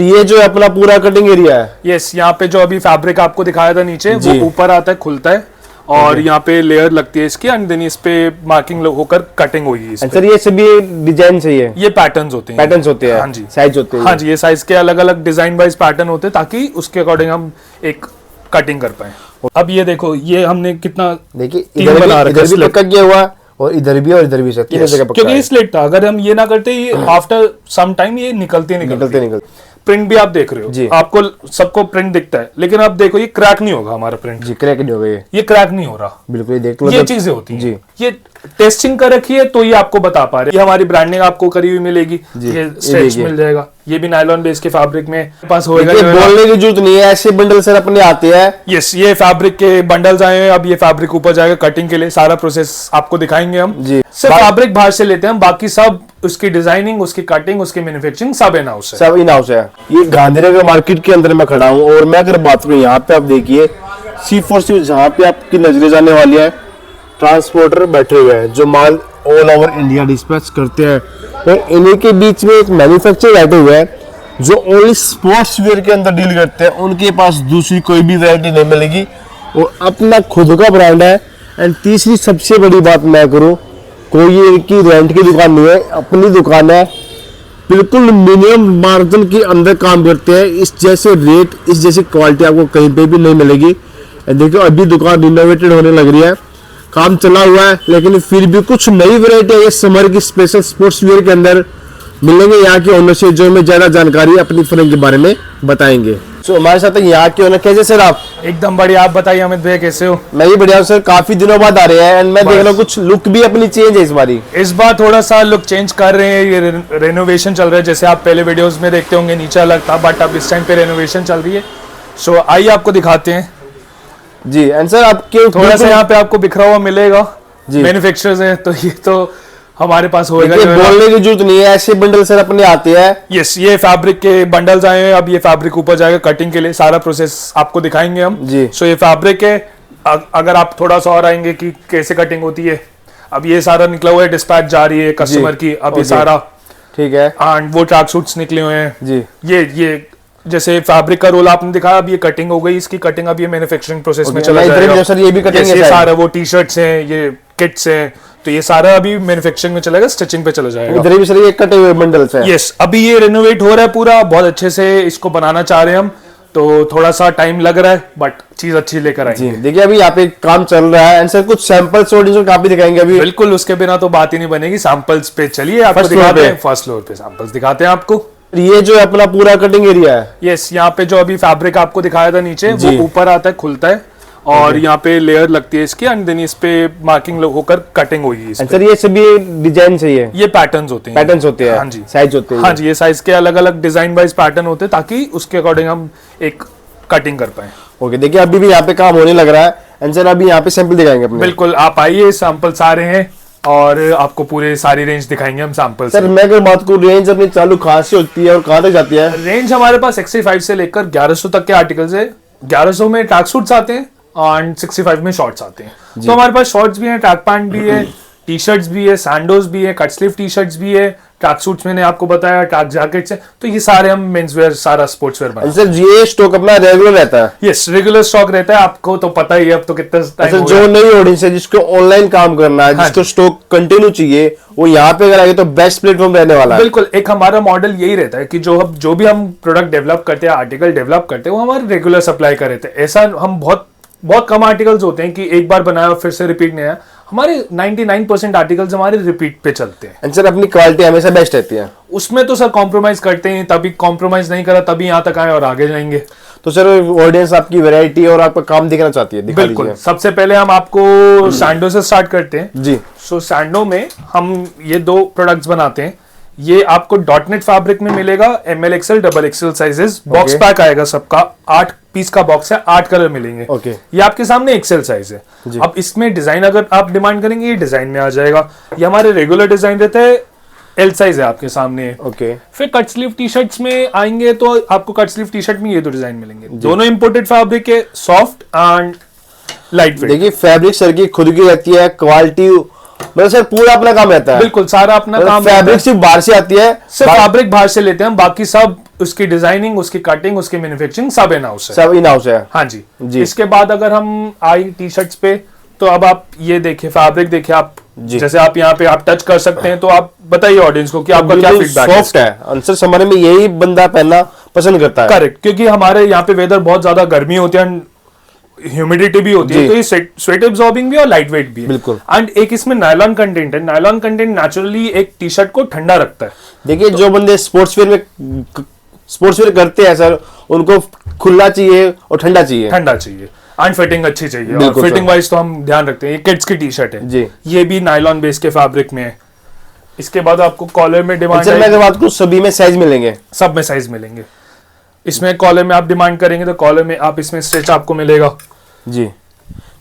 ये जो है अपना पूरा कटिंग एरिया है। यस, यहाँ पे जो अभी फैब्रिक आपको दिखाया था नीचे वो ऊपर आता है, खुलता है और यहाँ पे लेयर लगती है इसकी एंड देन इस पे मार्किंग होकर कटिंग होगी। सर ये सभी डिजाइन चाहिए, ये पैटर्न्स होते हैं, पैटर्न्स होते हैं। हाँ जी, साइज होते हैं। हाँ जी, ये साइज के अलग अलग डिजाइन वाइज पैटर्न होते हैं ताकि उसके अकॉर्डिंग हम एक कटिंग कर पाए। अब ये देखो, ये हमने कितना देखिए इधर भी पक्का किया हुआ और इधर भी तीनों जगह पक्का, क्योंकि ये स्लिट था। अगर हम ये ना करते, ये आफ्टर सम टाइम ये निकलते। प्रिंट भी आप देख रहे हो जी, आपको सबको प्रिंट दिखता है, लेकिन आप देखो ये क्रैक नहीं होगा हमारा प्रिंट जी, क्रैक नहीं होगा, ये क्रैक नहीं हो रहा। बिल्कुल, ये देख लो, ये चीजें होती हैं जी। ये टेस्टिंग कर रखी है तो ये आपको बता पा रहे हैं। ये हमारी ब्रांडिंग आपको करी हुई मिलेगी, ये स्ट्रेच मिल जाएगा, ये भी नायलॉन बेस के फैब्रिक में पास होएगा। बोलने की जरूरत नहीं है, ऐसे बंडल सर अपने आते हैं। यस, ये फैब्रिक के बंडल्स आए हैं। अब ये फैब्रिक ऊपर जाएगा कटिंग के लिए, सारा प्रोसेस आपको दिखाएंगे हम जी। सिर्फ फैब्रिक बाहर से लेते हैं हम, बाकी सब उसकी डिजाइनिंग, उसकी कटिंग, उसकी मैन्युफैक्चरिंग सब इन हाउस है, सब इन हाउस है। ये गांधीनगर मार्केट के अंदर मैं खड़ा हूँ और मैं अगर बात करूँ यहाँ पे आप देखिए C4C जहाँ पे आपकी नजरें जाने वाली है, ट्रांसपोर्टर बैठे हुए हैं जो माल ऑल ओवर इंडिया डिस्पैच करते हैं और इन्हीं के बीच में एक मैन्युफैक्चरर बैठे हुए हैं जो ओनली स्पोर्ट्स वेयर के अंदर डील करते हैं। उनके पास दूसरी कोई भी वैरायटी नहीं मिलेगी और अपना खुद का ब्रांड है। एंड तीसरी सबसे बड़ी बात मैं करूँ, कोई इनकी रेंट की दुकान नहीं है, अपनी दुकान है। बिल्कुल मिनिमम मार्जिन के अंदर काम करते हैं। इस जैसे रेट, इस जैसी क्वालिटी आपको कहीं पे भी नहीं मिलेगी। देखो अभी दुकान रिनोवेटेड होने लग रही है, काम चला हुआ है, लेकिन फिर भी कुछ नई वैरायटी है समर की स्पेशल स्पोर्ट्स वेयर के अंदर मिलेंगे। यहाँ के ओनर से जो हमें ज्यादा जानकारी अपनी फर्म के बारे में बताएंगे। तो हमारे साथ यहाँ के ओनर, कैसे सर आप? एकदम बढ़िया, आप बताइए अमित भैया कैसे हो? मैं भी बढ़िया हूँ सर, काफी दिनों बाद आ रहे हैं एंड मैं देख रहा हूँ कुछ लुक भी अपनी चेंज है इस बारी। इस बार थोड़ा सा लुक चेंज कर रहे हैं, ये रेनोवेशन चल रहा है। जैसे आप पहले वीडियोस में देखते होंगे नीचे अलग था, बट अब इस टाइम पे रेनोवेशन चल रही है। सो आइए आपको दिखाते हैं जी। एंड सर आपके थोड़ा सा यहाँ पे आपको बिखरा हुआ मिलेगा जी, मैन्युफैक्चरर्स हैं तो ये तो हमारे पास होएगा। बोलने की जरूरत नहीं है, ऐसे बंडल सर अपने आते हैं। यस, ये फैब्रिक के बंडल्स आए हैं। अब ये फैब्रिक ऊपर जाएगा कटिंग के लिए, सारा प्रोसेस आपको दिखाएंगे हम जी। सो ये फैब्रिक है। अगर आप थोड़ा सा और आएंगे कि कैसे कटिंग होती है, अब ये सारा निकला हुआ है, डिस्पैच जा रही है कस्टमर की। अब ये सारा ठीक है एंड वो ट्रैक सूट्स निकले हुए हैं जी। ये जैसे फैब्रिक का रोल आपने दिखाया, अब ये कटिंग हो गई, इसकी कटिंग अब ये मैन्युफैक्चरिंग प्रोसेस में चला जाएगा सर। ये भी कटिंग है, सारा वो टी शर्ट्स हैं, ये किट्स हैं, तो ये सारा अभी मैन्युफैक्चरिंग में चलेगा, स्टिचिंग पे चला जाएगा। इधर भी सर ये कटे हुए बंडल्स हैं। यस, अभी ये रेनोवेट हो रहा है पूरा, बहुत अच्छे से इसको बनाना चाह रहे हैं हम, तो थोड़ा सा टाइम लग रहा है बट चीज अच्छी लेकर आएंगे। देखिए अभी यहाँ पे काम चल रहा है एंड सर कुछ सैंपल्स और आप भी दिखाएंगे अभी। बिल्कुल, उसके बिना तो बात ही नहीं बनेगी। सैंपल्स पे चलिए आपको दिखाते हैं, फर्स्ट फ्लोर पे सैंपल्स दिखाते हैं आपको। ये जो अपना पूरा कटिंग एरिया है। यस, यहाँ पे जो अभी फैब्रिक आपको दिखाया था नीचे वो ऊपर आता है, खुलता है और यहाँ पे लेयर लगती है इसकी एंड देन इस पे मार्किंग होकर कटिंग होगी। सर ये सभी डिजाइन चाहिए, ये पैटर्न्स होते हैं, हाँ जी, साइज होते हैं। हाँ जी, ये साइज के अलग अलग डिजाइन वाइज पैटर्न होते हैं ताकि उसके अकॉर्डिंग हम एक कटिंग कर पाए। ओके, देखिए अभी भी यहाँ पे काम होने लग रहा है एंड सर अभी यहाँ पे सैंपल दिखाएंगे अपने। बिल्कुल, आप आइए, सैंपल सारे हैं और आपको पूरे सारी रेंज दिखाएंगे हम सैंपल। सर मैं अगर बात करूं, रेंज अपनी चालू कहां से होती है और कहां तक जाती है? रेंज हमारे पास 65 से लेकर 1100 तक के आर्टिकल्स है। 1100 में ट्रैक सूट्स आते हैं और 65 में शॉर्ट्स आते हैं। तो हमारे पास शॉर्ट्स भी हैं, ट्रैक पैंट भी है, टी शर्ट्स भी है, सैंडोज भी है, कट स्लीव टी शर्ट्स भी है, ट्रैक सूट्स मैंने आपको बताया, ट्रैक जैकेट्स है, तो ये सारे हम मेंस वेयर, सारा स्पोर्ट्स वेयर बनाते हैं। सर ये स्टॉक अपना रेगुलर रहता है? यस, रेगुलर स्टॉक रहता है, आपको तो पता ही है अब तो कितना टाइम। जो नई ऑडियंस है जिसको ऑनलाइन काम करना है, जिसको स्टॉक कंटिन्यू चाहिए, वो यहाँ पे अगर आए तो बेस्ट प्लेटफॉर्म रहने वाला है। बिल्कुल, एक हमारा मॉडल यही रहता है कि जो भी हम प्रोडक्ट डेवलप करते हैं, आर्टिकल डेवलप करते हैं, वो हमारे रेगुलर सप्लाई का रहता है। ऐसा हम बहुत कम आर्टिकल्स होते हैं कि एक बार बनाया फिर से रिपीट नहीं आया। हमारे 99% आर्टिकल्स हमारे रिपीट पे चलते हैं। सर अपनी क्वालिटी हमेशा बेस्ट रहती है, उसमें तो सर कॉम्प्रोमाइज करते हैं, तभी कॉम्प्रोमाइज नहीं करा तभी यहाँ तक आए और आगे जाएंगे। तो सर ऑडियंस आपकी वैरायटी और आपका काम दिखना चाहती है, बिल्कुल। सबसे पहले हम आपको सैंडो से स्टार्ट करते हैं जी। सो सैंडो में हम ये 2 प्रोडक्ट्स बनाते हैं। ये आपको डॉटनेट फैब्रिक में मिलेगा, ML XL double XL sizes, box pack आएगा सबका, 8 पीस का बॉक्स है, 8 कलर मिलेंगे। ये आपके सामने XL साइज है। अब इसमें डिजाइन अगर आप डिमांड करेंगे, ये डिजाइन में आ जाएगा। ये हमारे रेगुलर डिजाइन रहता है, L साइज है आपके सामने। फिर कट स्लीव टी शर्ट्स में आएंगे तो आपको कट स्लीव टी शर्ट में ये 2 डिजाइन मिलेंगे, दोनों इंपोर्टेड फैब्रिक है, सॉफ्ट एंड लाइट वेट। देखिए फैब्रिक सर की खुद की रहती है, क्वालिटी मतलब सर पूरा अपना काम रहता है। बिल्कुल, सारा अपना काम। फैब्रिक सिर्फ बाहर से आती है, सिर्फ फैब्रिक बाहर से लेते हैं हम, बाकी सब उसकी डिजाइनिंग, उसकी कटिंग, उसकी मैन्युफैक्चरिंग सब इन हाउस है। सब इन हाउस है। हाँ जी। जी। इसके बाद अगर हम आई टी शर्ट्स पे, तो अब आप ये देखिए फैब्रिक देखिए आप, जैसे आप यहाँ पे आप टच कर सकते हैं, तो आप बताइए ऑडियंस को कि आपका क्या फीडबैक है। सॉफ्ट है, आंसर समझने में यही बंदा पहनना पसंद करता है। करेक्ट, क्योंकि हमारे यहाँ पे वेदर बहुत ज्यादा गर्मी होती है, ह्यूमिडिटी भी होती है, तो ये स्वेट एब्जॉर्बिंग भी और लाइट वेट भी है। बिल्कुल। एंड एक इसमें नायलॉन कंटेंट है। नायलॉन कंटेंट नेचुरली एक टी शर्ट को ठंडा रखता है। देखिए जो बंदे स्पोर्ट्स वेयर करते हैं सर, उनको खुला चाहिए और ठंडा चाहिए। ठंडा चाहिए एंड फिटिंग अच्छी चाहिए, और बिल्कुल फिटिंग वाइज तो हम ध्यान रखते हैं। ये किड्स की टी शर्ट है जी। ये भी नायलॉन बेस के फैब्रिक में है। इसके बाद आपको कॉलर में डिमांड सर मैं अगर बात करूं, सभी में साइज मिलेंगे? सब में साइज मिलेंगे। इसमें कॉलर में आप डिमांड करेंगे तो कॉलर में आप इसमें स्ट्रेच आपको मिलेगा जी।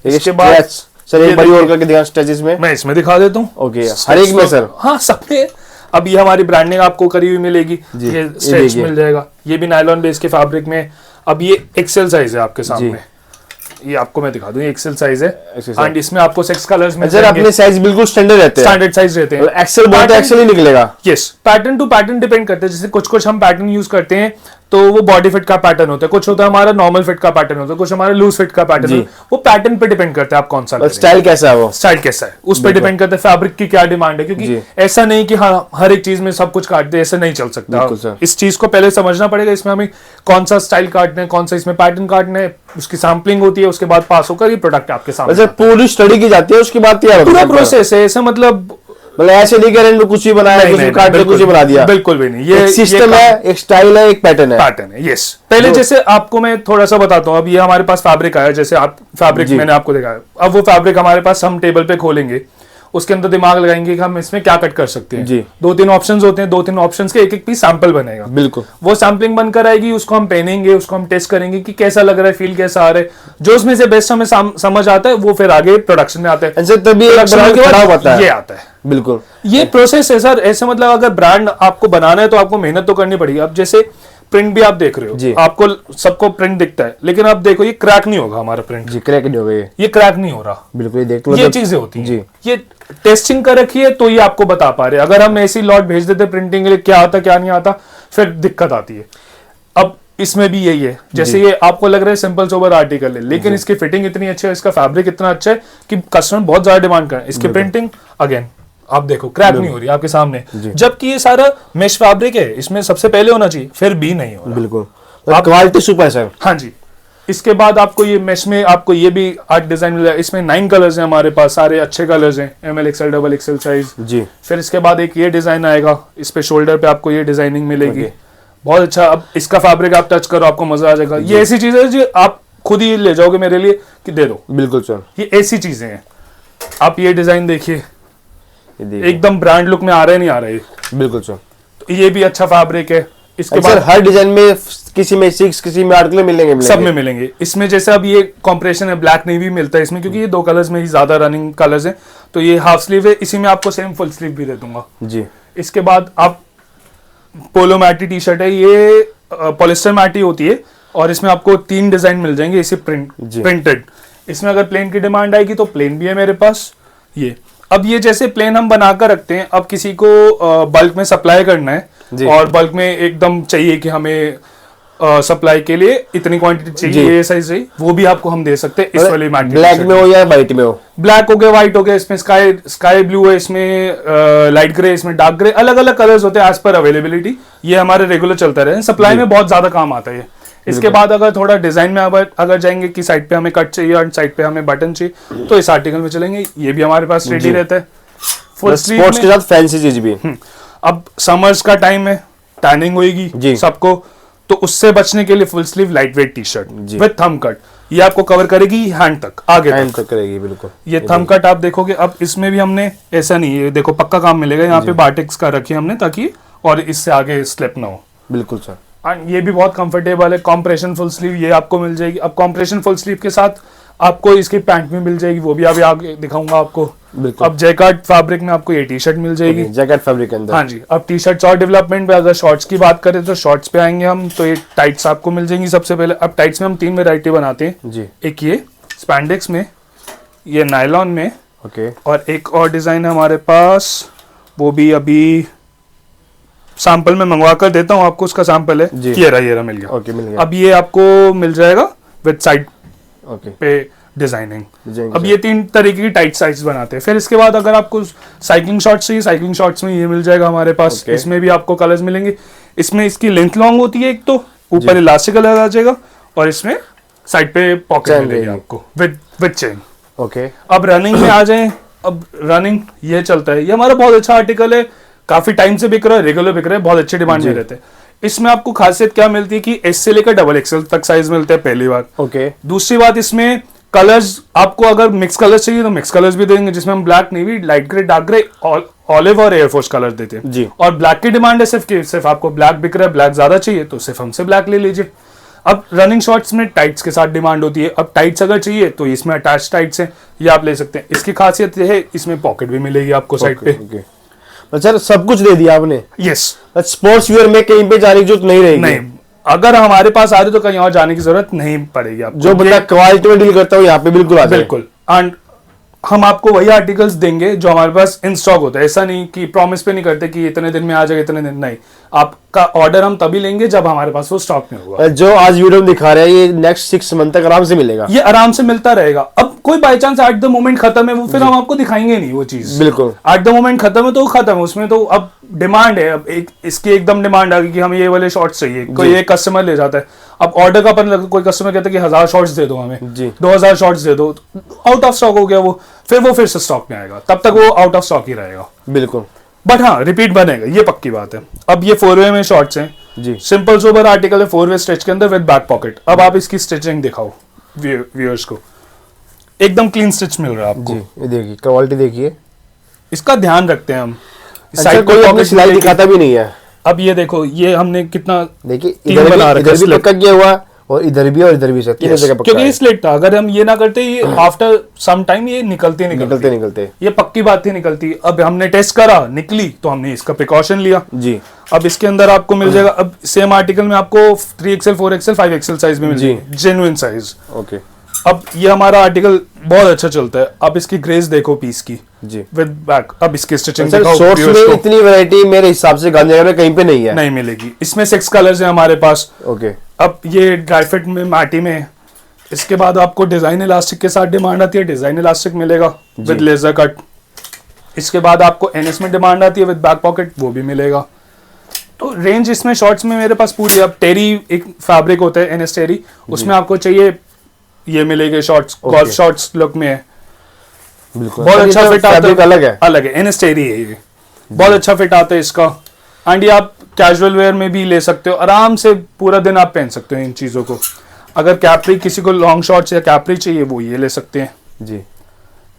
इसके बाद सर एक बार और करके दिखा स्ट्रेचेस में। मैं इसमें दिखा देता हूँ। ओके, हर एक में सर? हाँ सब में। अब ये हमारी ब्रांडिंग आपको करी हुई मिलेगी, ये स्ट्रेच मिल जाएगा। ये भी नायलॉन बेस के फैब्रिक में। अब ये एक्सेल साइज है आपके सामने, ये आपको मैं दिखा दूं, ये एक्सेल साइज है एंड इसमें आपको 6 कलर्स में। सर अपने साइज बिल्कुल स्टैंडर्ड रहते हैं, स्टैंडर्ड साइज रहते हैं। एक्सेल बहुत है, एक्सेल ही निकलेगा। Yes, pattern to pattern depend करते हैं। जैसे कुछ हम पैटर्न यूज करते हैं तो वो बॉडी फिट का पैटर्न होता है, कुछ होता है हमारा नॉर्मल फिट का पैटर्न होता है, कुछ हमारा लूज फिट का पैटर्न होता है। वो पैटर्न पे डिपेंड करता है आप कौन सा स्टाइल कैसा है, वो स्टाइल कैसा है उस पर डिपेंड करता है, फैब्रिक की क्या डिमांड है। क्योंकि ऐसा नहीं कि हाँ हर एक चीज में सब कुछ काट दे, ऐसा नहीं चल सकता। इस चीज को पहले समझना पड़ेगा, इसमें हमें कौन सा स्टाइल काटना है, कौन सा इसमें पैटर्न काटना है, उसकी सैम्पलिंग होती है, उसके बाद पास होकर ये प्रोडक्ट आपके सामने पूरी स्टडी की जाती है, उसके बाद तैयार होता है। पूरा प्रोसेस है ऐसा, मतलब ऐसे नहीं करें कुछ ही बनाया, कुछ काट के कुछ ही बना दिया। बिल्कुल भी नहीं। ये सिस्टम है, एक स्टाइल है, एक पैटर्न है। यस। पहले जैसे आपको मैं थोड़ा सा बताता हूँ। अब ये हमारे पास फैब्रिक आया, जैसे आप फैब्रिक मैंने आपको दिखाया। अब वो फैब्रिक हमारे पास हम टेबल पे खोलेंगे, उसके अंदर दिमाग लगाएंगे कि हम इसमें क्या कट कर सकते हैं। 2-3 ऑप्शंस होते हैं, 2-3 ऑप्शंस के एक पीस सैंपल बनेगा। बिल्कुल। वो सैम्पलिंग बनकर आएगी, उसको हम पहनेंगे, उसको हम टेस्ट करेंगे कि कैसा लग रहा है, फील कैसा आ रहा है। जो उसमें से बेस्ट हमें समझ आता है वो फिर आगे प्रोडक्शन में आता है। तभी ये आता है। बिल्कुल, ये प्रोसेस है सर। ऐसे मतलब अगर ब्रांड आपको बनाना है तो आपको मेहनत तो करनी पड़ेगी। अब जैसे प्रिंट भी आप देख रहे हो, आपको सबको प्रिंट दिखता है, लेकिन आप देखो ये क्रैक नहीं होगा हमारा प्रिंट। जी, क्रैक नहीं होगा, ये क्रैक नहीं हो रहा। बिल्कुल, ये देख लो, ये चीजें होती हैं। ये टेस्टिंग कर रखी है तो ये आपको बता पा रहे हैं। अगर हम ऐसी लॉट भेज देते प्रिंटिंग के लिए, क्या आता क्या नहीं आता, फिर दिक्कत आती है। अब इसमें भी यही है, जैसे ये आपको लग रहा है सिंपल सोबर आर्टिकल है, लेकिन इसकी फिटिंग इतनी अच्छी है, इसका फैब्रिक इतना अच्छा है कि कस्टमर बहुत ज्यादा डिमांड कर रहे हैं। इसकी प्रिंटिंग अगेन आप देखो क्रैक नहीं हो रही आपके सामने, जबकि ये सारा मेश फैब्रिक है, इसमें सबसे पहले होना चाहिए, फिर भी नहीं हो रहा। बिल्कुल, क्वालिटी सुपर है सर। हाँ जी। इसके बाद आपको ये मेश में आपको ये भी आर्ट डिजाइन मिल जाएगा। इसमें 9 कलर्स हैं हमारे पास, सारे अच्छे कलर्स हैं, ML XL XXL साइज जी। फिर इसके बाद एक ये डिजाइन आएगा, इस पे शोल्डर पे आपको ये डिजाइनिंग मिलेगी, बहुत अच्छा। अब इसका फैब्रिक आप टच करो, आपको मजा आ जाएगा। ये ऐसी चीज है जो आप खुद ही ले जाओगे मेरे लिए कि दे दो। बिल्कुल सर, ये ऐसी चीजें हैं। आप ये डिजाइन देखिए, एकदम ब्रांड लुक में आ रहा है, नहीं आ रहा है। बिल्कुल सर, तो ये भी अच्छा फैब्रिक है। इसके बाद हर डिजाइन में किसी में 6 किसी में 8 मिलेंगे, सब में मिलेंगे। इसमें जैसे अब ये कॉम्प्रेशन है, ब्लैक नेवी मिलता है इसमें, क्योंकि ये 2 कलर्स में ही ज्यादा रनिंग कलर्स हैं। तो ये हाफ स्लीव है, इसी में आपको सेम फुल स्लीव भी दे दूंगा जी। इसके बाद आप पोलो मैटी टी शर्ट है, ये पॉलिस्टर मैटी होती है और इसमें आपको 3 डिजाइन मिल जाएंगे इसी प्रिंटेड। इसमें अगर प्लेन की डिमांड आएगी तो प्लेन भी है मेरे पास। ये अब ये जैसे प्लेन हम बनाकर रखते हैं, अब किसी को बल्क में सप्लाई करना है और बल्क में एकदम चाहिए कि हमें सप्लाई के लिए इतनी क्वांटिटी चाहिए, ये साइज चाहिए, वो भी आपको हम दे सकते हैं इस वाली मैट। ब्लैक में हो या व्हाइट में हो, ब्लैक हो गया, व्हाइट हो गया, इसमें स्काई ब्लू है, इसमें लाइट ग्रे, इसमें डार्क ग्रे, अलग अलग कलर्स होते हैं एज पर अवेलेबिलिटी। ये हमारे रेगुलर चलता रहे, सप्लाई में बहुत ज्यादा काम आता है। इसके बाद अगर थोड़ा डिजाइन में अगर जाएंगे कि साइड पे हमें कट चाहिए और साइड पे हमें बटन चाहिए, तो इस आर्टिकल में चलेंगे। ये भी हमारे पास रेडी रहता है फुल स्लीव स्पोर्ट्स के साथ, फैंसी चीज भी। अब समर्स का टाइम है, टैनिंग होगी सबको, तो उससे बचने के लिए full sleeve light weight T shirt with thumb cut, ये आपको कवर करेगी हैंड तक, आगे तक करेगी। बिल्कुल, ये थंब कट आप देखोगे। अब इसमें भी हमने ऐसा नहीं है, देखो पक्का काम मिलेगा यहाँ पे, बाटिक्स का रखी हमने ताकि और इससे आगे स्लिप ना हो। बिल्कुल सर, एंड ये भी बहुत कंफर्टेबल है। कॉम्प्रेशन फुल स्लीव ये आपको मिल जाएगी। अब कॉम्प्रेशन फुल स्लीव के साथ आपको इसकी पैंट भी मिल जाएगी, वो भी अभी आगे दिखाऊंगा आपको। अब जैकेट फैब्रिक में आपको ये टी शर्ट मिल जाएगी, जैकेट फैब्रिक के अंदर। हाँ जी। अब टी शर्ट्स और डेवलपमेंट पे अगर शॉर्ट्स की बात करें तो शॉर्ट्स पे आएंगे हम, तो ये टाइट्स आपको मिल जाएंगी सबसे पहले। अब टाइट्स में हम 3 वेरायटी बनाते हैं जी। एक ये स्पैंडेक्स में, ये नायलॉन में, ओके, और एक और डिजाइन है हमारे पास, वो भी अभी सैंपल में मंगवा कर देता हूँ आपको, उसका सैंपल है, जी। ये रहा मिल गया। ओके, मिल गया। अब ये आपको मिल जाएगा विद साइड ओके, पे डिजाइनिंग। डिजाइनिंग अब ये 3 तरीके की टाइट साइज बनाते हैं। फिर इसके बाद अगर आपको साइकिलिंग शॉर्ट्स चाहिए, साइकिलिंग शॉर्ट्स में ये मिल जाएगा हमारे पास। ओके। इसमें भी आपको कलर्स मिलेंगे। इसमें इसकी लेंथ लॉन्ग होती है, एक तो ऊपर इलास्टिक अलग आ जाएगा, और इसमें साइड पे पॉकेट चेन मिलेगी रहेगी। आपको विद चेन। ओके, अब रनिंग में आ जाए, अब रनिंग ये चलता है, ये हमारा बहुत अच्छा आर्टिकल है, काफी टाइम से बिक रहा है, रेगुलर बिक रहा है, बहुत अच्छे डिमांड में रहते हैं। इसमें आपको खासियत क्या मिलती है कि एस से लेकर डबल एक्सएल तक साइज मिलते हैं, पहली बात। ओके, दूसरी बात, इसमें कलर्स आपको अगर मिक्स कलर्स चाहिए तो मिक्स कलर्स भी देंगे, जिसमें हम black, navy, light grey, dark grey, olive और एयरफोर्स कलर देते हैं जी। और ब्लैक की डिमांड है सिर्फ आपको ब्लैक बिक रहा है, ब्लैक ज्यादा चाहिए तो सिर्फ हमसे ब्लैक ले लीजिए। अब रनिंग शॉर्ट्स में टाइट्स के साथ डिमांड होती है। अब टाइट्स अगर चाहिए तो इसमें अटैच टाइट्स हैं, ये आप ले सकते हैं। इसकी खासियत ये है, इसमें पॉकेट भी मिलेगी आपको साइड पे। ओके। अच्छा, सब कुछ दे दिया आपने। यस। स्पोर्ट्स वियर में कहीं पे जाने की जरूरत नहीं रहेगी। नहीं, अगर हमारे पास आ रहे तो कहीं और जाने की जरूरत नहीं पड़ेगी आपको। जो बंदा क्वालिटी में डील करता हो यहाँ पे बिल्कुल आ जाए। बिल्कुल। एंड हम आपको वही आर्टिकल्स देंगे जो हमारे पास इन स्टॉक होता है। ऐसा नहीं कि प्रॉमिस पे नहीं करते कि इतने दिन में आ जाएगा, इतने दिन नहीं। आपका ऑर्डर हम तभी लेंगे जब हमारे पास वो स्टॉक में होगा। जो आज वीडियो में दिखा रहे हैं ये नेक्स्ट 6 मंथ तक आराम से मिलेगा। ये आराम से मिलता रहेगा। अब कोई by chance at the moment खत्म है, वो फिर हम आपको दिखाएंगे नहीं वो चीज। बिल्कुल। एट द मोमेंट खत्म है तो वो खत्म है, उसमें तो अब डिमांड है। अब इसकी एकदम डिमांड आ गई कि हमें ये वाले शॉर्ट्स चाहिए, कोई एक कस्टमर ले जाता है। अब ऑर्डर का पता लगा, कोई कस्टमर कहता है कि 1000 शॉर्ट्स दे दो हमें, जी। 2000 शॉर्ट्स दे दो, आउट ऑफ स्टॉक हो गया वो फिर से स्टॉक में आएगा, तब तक वो आउट ऑफ स्टॉक ही रहेगा। बिल्कुल। बट हाँ, रिपीट बनेगा, ये पक्की बात है। अब ये 4 वे में शॉर्ट्स हैं जी। सिंपल सोबर आर्टिकल है, 4 वे स्टिच के अंदर विद बैक पॉकेट। अब आप इसकी स्टिचिंग दिखाओ व्यूअर्स को, एकदम क्लीन स्टिच मिल रहा है आपको। जी, ये देखिए क्वालिटी देखिए। इसका ध्यान रखते हैं हम। अच्छा, साइड कोई पे अपनी पॉकेट सिलाई मिलेगी। दिखाता भी नहीं है। अब ये देखो, ये हमने कितना देखिए तीन इधर बना भी रखा है इधर भी slit। पक्का किया हुआ और इधर भी से तीनों जगह पक्का क्योंकि है। ये स्लिट था, अगर हम ये ना करते, ये आफ्टर सम टाइम ये निकलते निकलते ये पक्की बात ही निकलती। अब हमने टेस्ट करा, निकली, तो हमने इसका प्रिकॉशन लिया। जी। अब इसके अंदर आपको मिल जाएगा, अब सेम आर्टिकल में आपको 3XL, 4XL, 5XL साइज में मिल जी। जाएगी, जेन्युइन साइज। ओके। अब ये हमारा आर्टिकल बहुत अच्छा चलता है। अब इसकी ग्रेस देखो पीस की जी। With back. अब इसकी स्टिचिंग सर दिखाओ शॉर्ट्स viewers में को। इतनी वैरायटी मेरे हिसाब से गांधी नगर में कहीं पे नहीं है। नहीं मिलेगी। इसमें 6 कलर्स हैं हमारे पास। ओके। अब ये ड्राई फिट में माटी में है। इसके बाद आपको डिजाइन इलास्टिक के साथ डिमांड आती है, डिजाइन इलास्टिक मिलेगा विद लेजर कट। इसके बाद आपको एनएस में डिमांड आती है विद बैक पॉकेट, वो भी मिलेगा। तो रेंज इसमें शॉर्ट्स में मेरे पास पूरी। अब टेरी एक फैब्रिक होता है, एनएस टेरी, उसमें आपको चाहिए ये मिलेगा शॉर्ट्स, गोल्फ शॉर्ट्स लुक में है, बिल्कुल। बहुत अच्छा फिट आता फैब्रिक अलग है। अलग है, एनएस टेरी है ये, बहुत अच्छा फिट आता है इसका। एंड ये आप कैजुअल वेयर में भी ले सकते हो, आराम से पूरा दिन आप पहन सकते हो इन चीजों को। अगर कैप्री, किसी को लॉन्ग शॉर्ट्स या कैप्री चाहिए, वो ये ले सकते हैं। जी।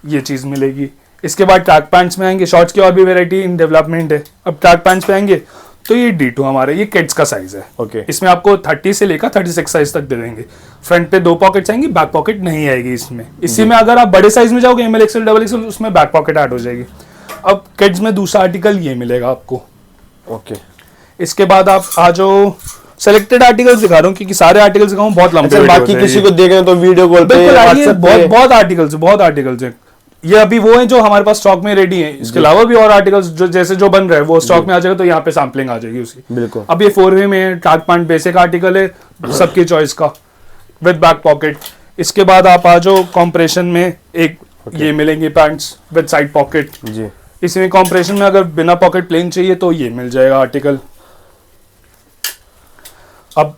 ये चीज मिलेगी। इसके बाद ट्रैक पैंट्स में आएंगे, शॉर्ट्स की और भी वैरायटी इन डेवलपमेंट है। अब ट्रैक पैंट्स पे आएंगे तो ये D2 हमारे, ये किड्स का साइज है। ओके। इसमें आपको 30 से लेकर 36 साइज तक दे देंगे। फ्रंट पे 2 पॉकेट्स आएंगी, बैक पॉकेट नहीं आएगी इसमें। इसी में अगर आप बड़े साइज में जाओगे, ML XL डबल XL, उसमें बैक पॉकेट ऐड हो जाएगी। अब किड्स में दूसरा आर्टिकल ये मिलेगा आपको। ओके। इसके बाद आप आ जाओ, सेलेक्टेड आर्टिकल्स दिखा रहा हूँ क्योंकि सारे आर्टिकल्स दिखाऊं बहुत लंबे अच्छा, वीडियोस बाकी हैं किसी ये। को देखें तो वीडियो कॉल पे, बिल्कुल आइए, WhatsApp पे। बहुत आर्टिकल्स हैं। ये अभी वो हैं जो हमारे पास स्टॉक में रेडी हैं। इसके अलावा भी और आर्टिकल्स जो जैसे जो बन रहा है वो स्टॉक में आ जाएगा, तो यहाँ पे सैम्पलिंग आ जाएगी उसकी। बिल्कुल। अब ये 4 वे में ट्रैक पैंट बेसिक आर्टिकल है, सबकी चॉइस का, विद बैक पॉकेट। इसके बाद आप आ जाओ कॉम्प्रेशन में, एक ये मिलेंगे पैंट्स विद साइड पॉकेट। जी। इसमें कॉम्प्रेशन में अगर बिना पॉकेट प्लेन चाहिए तो ये मिल जाएगा आर्टिकल। अब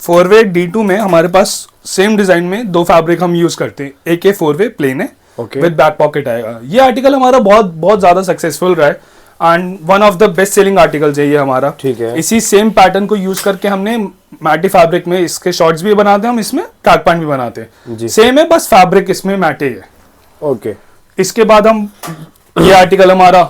4 वे D2 में हमारे पास सेम डिजाइन में 2 फैब्रिक हम यूज करते हैं। एक 4 वे प्लेन है, ओके। विद बैक पॉकेट आएगा। ये आर्टिकल हमारा बहुत ज्यादा सक्सेसफुल रहा है and one of the best selling articles है ये हमारा। ठीक है। इसी सेम पैटर्न को यूज करके हमने मैटी फैब्रिक में इसके शॉर्ट्स भी बनाते हैं हम, इसमें ट्रैक पैंट भी बनाते हैं। जी। सेम है, बस फैब्रिक इसमें मैटे है। ओके। इसके बाद हम ये आर्टिकल हमारा,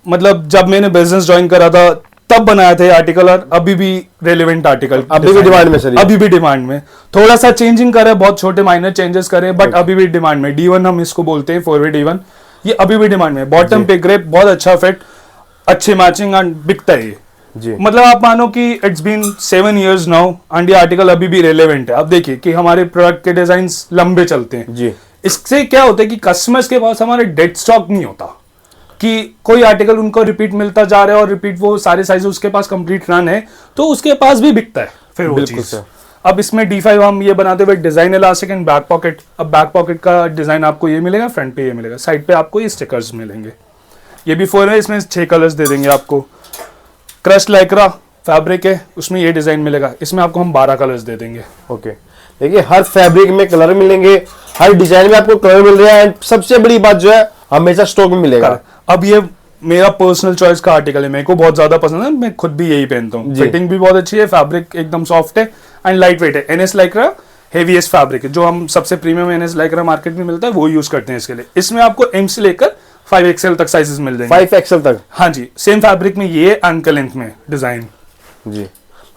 मतलब जब मैंने बिजनेस ज्वाइन करा था तब बनाया था ये आर्टिकल, और अभी भी रेलेवेंट आर्टिकल, अभी भी डिमांड में सर ये? अभी भी डिमांड में। थोड़ा सा चेंजिंग करे, बहुत छोटे माइनर चेंजेस करे, बट अभी भी डिमांड में। D1 हम इसको बोलते हैं, 4 वे D1, ये अभी भी डिमांड में। बॉटम पे ग्रेप, बहुत अच्छा फिट, अच्छी मैचिंग एंड बिकता है ये। जी। मतलब आप मानो कि it's been 7 years now and ये आर्टिकल अभी भी रेलेवेंट है। अब देखिए कि हमारे प्रोडक्ट के डिजाइन लंबे चलते हैं। जी। इससे क्या होता है कि कस्टमर्स के पास हमारे डेड स्टॉक नहीं होता। कि कोई आर्टिकल उनको रिपीट मिलता जा रहा है और रिपीट वो सारे साइज उसके पास कंप्लीट रन है, तो उसके पास भी बिकता है फिर वो चीज। अब इसमें D5 हम ये बनाते हुए design elastic and back pocket. अब बैक पॉकेट का डिजाइन आपको ये मिलेगा, फ्रंट पे ये मिलेगा, साइड पे आपको ये स्टिकर्स मिलेंगे। ये भी 4 है, इसमें 6 कलर्स दे देंगे आपको। क्रश लाइक्रा फैब्रिक है, उसमें ये डिजाइन मिलेगा, इसमें आपको हम 12 कलर्स दे देंगे। ओके, देखिए हर फैब्रिक में कलर मिलेंगे, हर डिजाइन में आपको कलर मिल रहा है, एंड सबसे बड़ी बात जो है हमेशा स्टॉक में मिलेगा। अब ये मेरा पर्सनल चॉइस का आर्टिकल है, मेरे को बहुत ज्यादा पसंद है, मैं खुद भी यही पहनता हूँ। फिटिंग भी बहुत अच्छी है, फैब्रिक एकदम सॉफ्ट है एंड लाइट वेट है। NS लाइक्रा हेवीएस्ट फैब्रिक है, जो हम सबसे प्रीमियम NS लाइक्रा मार्केट में मिलता है वो यूज करते हैं इसके लिए। इसमें आपको M से लेकर 5XL तक साइजेस मिल जाएंगे। 5XL तक? हाँ जी, सेम फैब्रिक में ये एंकल लेंथ में डिजाइन जी।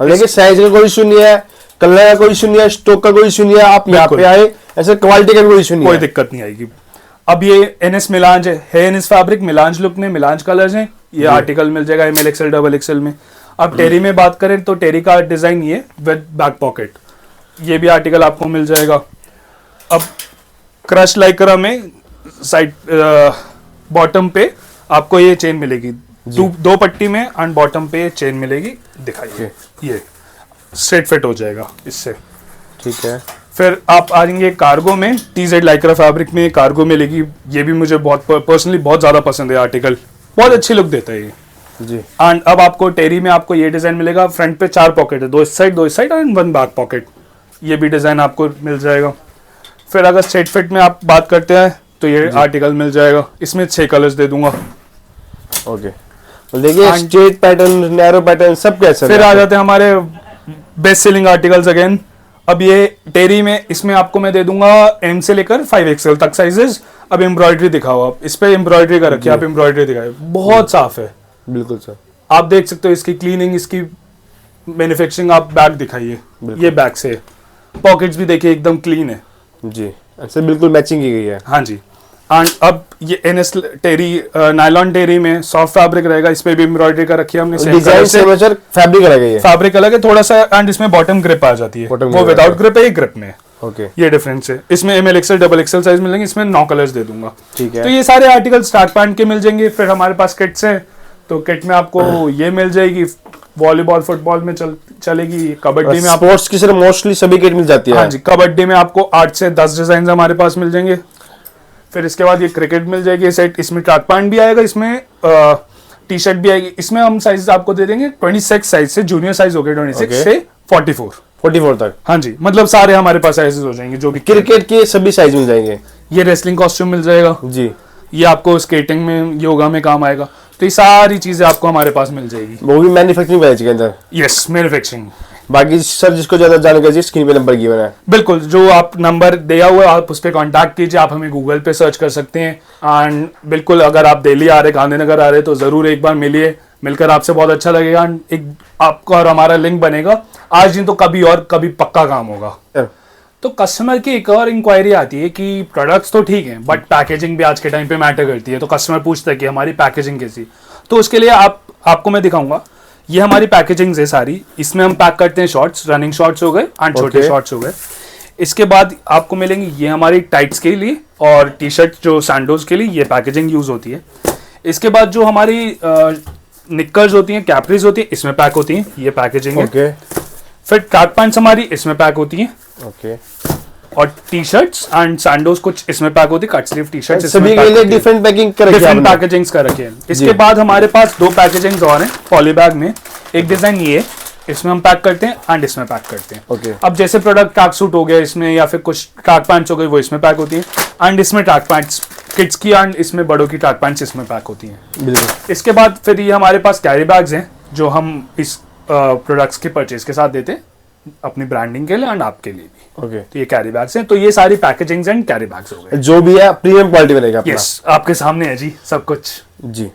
अब देखिए साइज का कोई इशू नहीं है, कलर का कोई इशू नहीं है, स्टॉक का कोई इशू नहीं है, आप यहाँ पे आए ऐसे क्वालिटी का कोई इशू नहीं है, कोई दिक्कत नहीं आएगी। अब ये NS मिलांज है NS फैब्रिक, मिलांज लुक में मिलांज कलर्स हैं। ये आर्टिकल मिल जाएगा ML XL XXL में। अब टेरी में बात करें तो टेरी का डिजाइन ये विद बैक पॉकेट, ये भी आर्टिकल आपको मिल जाएगा। अब क्रश लाइक्रा में साइड बॉटम पे आपको ये चेन मिलेगी, दो पट्टी में, एंड बॉटम पे चेन मिलेगी। दिखाइए, ये स्ट्रेट फिट हो जाएगा इससे, ठीक है। फिर आप आ जाएंगे कार्गो में, TZ लाइक्रा फैब्रिक में कार्गो मिलेगी। ये भी मुझे बहुत पर्सनली बहुत ज्यादा पसंद है आर्टिकल, बहुत अच्छी लुक देता है ये जी। एंड अब आपको टेरी में आपको ये डिजाइन मिलेगा, फ्रंट पे 4 पॉकेट है, 2 इस साइड एंड 1 बैक पॉकेट। ये भी डिजाइन आपको मिल जाएगा। फिर अगर स्ट्रेट फिट में आप बात करते हैं तो ये आर्टिकल मिल जाएगा, इसमें 6 कलर्स दे दूंगा। ओके, तो देखिए स्ट्रेट पैटर्न, नैरो पैटर्न सब कैसे। फिर आ जाते हैं हमारे बेस्ट सेलिंग आर्टिकल्स अगेन। अब ये टेरी में, इसमें आपको मैं दे दूंगा M से लेकर 5XL तक साइजेस। अब एम्ब्रॉयडरी दिखाओ, आप इस पे एम्ब्रॉयडरी का रखिए, आप एम्ब्रॉयडरी दिखाए, बहुत साफ है। बिल्कुल सर, आप देख सकते हो इसकी क्लीनिंग, इसकी मैन्युफैक्चरिंग। आप बैग दिखाइए, ये बैग से पॉकेट्स भी देखिए एकदम क्लीन है जी, ऐसे बिल्कुल मैचिंग की गई है। हाँ जी। एंड अब ये NS टेरी नायलॉन टेरी में सॉफ्ट फैब्रिक रहेगा, इस पे भी एम्ब्रॉयडरी का रखी है हमने। डिजाइन सेम है सर, फैब्रिक अलग है, फैब्रिक अलग है थोड़ा सा, एंड इसमें बॉटम ग्रिप आ जाती है, वो विदाउट ग्रिप है, ये ग्रिप में। ओके, ये डिफरेंस है। इसमें ML XL XXL साइज मिलेंगे, इसमें 9 कलर्स दे दूंगा। ठीक है। तो ये सारे आर्टिकल स्टार्ट पैंट के मिल जाएंगे। फिर हमारे पास किट्स हैं, तो किट में आपको ये मिल जाएगी, वॉलीबॉल फुटबॉल में चलेगी, कबड्डी में आप स्पोर्ट्स की सर मोस्टली सभी किट मिल जाती है। हाँ जी, कबड्डी में आपको 8 से 10 डिजाइन हमारे पास मिल जाएंगे। फिर इसके बाद ये क्रिकेट मिल जाएगी सेट, इसमें ट्रैक पैंट भी आएगा, इसमें टी-शर्ट भी आएगी। इसमें हम साइज आपको दे देंगे 26 साइज से, जूनियर साइज हो गया 26 से 44 तक। हाँ जी, मतलब सारे हमारे पास साइजेस हो जाएंगे, जो भी क्रिकेट के सभी साइज मिल जाएंगे। ये रेसलिंग कॉस्ट्यूम मिल जाएगा जी, ये आपको स्केटिंग में, योगा में काम आएगा। तो ये सारी चीजें आपको हमारे पास मिल जाएगी, वो भी मैन्युफैक्चरिंग बैच के अंदर। Yes, manufacturing. बाकी सर जिसको ज्यादा जानकारी चाहिए स्क्रीन पे नंबर गिवन है। बिल्कुल, जो आप नंबर दिया हुआ है आप उस पर कॉन्टैक्ट कीजिए, आप हमें गूगल पे सर्च कर सकते हैं। एंड बिल्कुल अगर आप दिल्ली आ रहे, गांधीनगर आ रहे, तो जरूर एक बार मिलिए, मिलकर आपसे बहुत अच्छा लगेगा। एक आपका और हमारा लिंक बनेगा, आज नहीं तो कभी और कभी पक्का काम होगा। तो कस्टमर की एक और इंक्वायरी आती है कि प्रोडक्ट्स तो ठीक हैं, बट पैकेजिंग भी आज के टाइम पे मैटर करती है। तो कस्टमर पूछता है कि हमारी पैकेजिंग कैसी। तो उसके लिए आपको मैं दिखाऊंगा, ये हमारी पैकेजिंग है सारी। इसमें हम पैक करते हैं शॉर्ट्स, रनिंग शॉर्ट्स हो गए एंड छोटे शॉर्ट्स हो गए। इसके बाद आपको मिलेंगे ये हमारी टाइट्स के लिए और टी-शर्ट जो सैंडोज के लिए ये पैकेजिंग यूज होती है। इसके बाद जो हमारी निक्कर्स होती हैं, कैपरीज होती हैं, इसमें पैक होती हैं, ये पैकेजिंग है। फिर ट्रैक पैंट्स हमारी इसमें पैक होती हैं। ओके, और टी-शर्ट्स एंड सैंडोज कुछ इसमें पैक होती है, कट स्लीव टी-शर्ट्स सभी के लिए डिफरेंट पैकिंग कर रखी है, डिफरेंट पैकेजिंग्स कर रखे हैं। इसके बाद हमारे पास 2 पैकेजिंग्स और हैं पॉली बैग में। एक डिजाइन ये, इसमें हम पैक करते हैं एंड इसमें पैक करते हैं। ओके, अब जैसे प्रोडक्ट ट्रैक सूट हो गया इसमें, या फिर कुछ ट्रैक पैंट्स हो गई, वो इसमें पैक होती है। एंड इसमें ट्रैक पैंट्स किड्स की एंड इसमें बड़ों की ट्रैक पैंट्स इसमें पैक होती हैं। बिल्कुल। इसके बाद फिर ये हमारे पास कैरी बैग्स हैं, जो हम इस प्रोडक्ट्स के परचेज के साथ देते हैं अपनी ब्रांडिंग के लिए एंड आपके लिए भी। ओके, तो ये कैरी बैग्स हैं। तो ये सारी पैकेजिंग्स एंड कैरी बैग्स हो गए, जो भी है प्रीमियम क्वालिटी में रहेगा। यस, आपके सामने है जी सब कुछ। जी।